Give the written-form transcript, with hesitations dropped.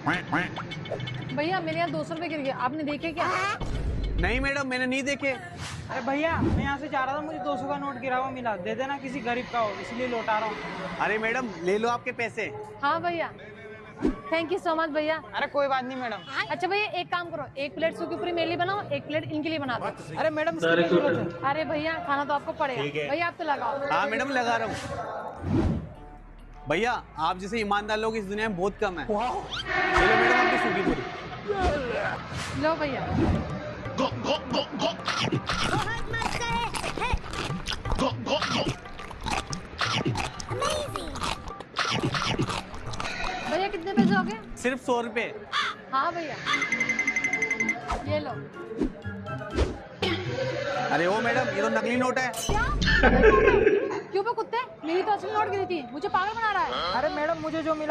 भैया मेरे यहाँ 200 रुपए गिर गए, आपने देखे क्या? नहीं मैडम, मैंने नहीं देखे। अरे भैया मैं यहाँ से जा रहा था, मुझे 200 का नोट गिरा हुआ मिला, दे देना किसी गरीब का हो, इसलिए लौटा रहा हूँ। अरे मैडम ले लो आपके पैसे। हाँ भैया, थैंक यू सो मच भैया। अरे कोई बात नहीं मैडम। अच्छा भैया एक काम करो, एक प्लेट सूखी पूरी मेरे लिए बनाओ, एक प्लेट इनके लिए बना दो। अरे मैडम इसकी क्या जरूरत है? अरे भैया खाना तो आपको पड़ेगा, भैया आप तो लगाओ। हाँ मैडम लगा रहा हूँ। भैया आप जैसे ईमानदार लोग इस दुनिया में बहुत कम है। चलो मैडम आपकी सूखी पूरी। लो भैया। भैया कितने पैसे हो गए? सिर्फ 100 रुपए। हाँ भैया ये लो। अरे ओ मैडम, ये तो नकली नोट है। क्या? क्यों बे कुत्ते, मेरी तो असली नोट गिरी थी, मुझे पागल बना रहा है। अरे मैडम मुझे जो मिला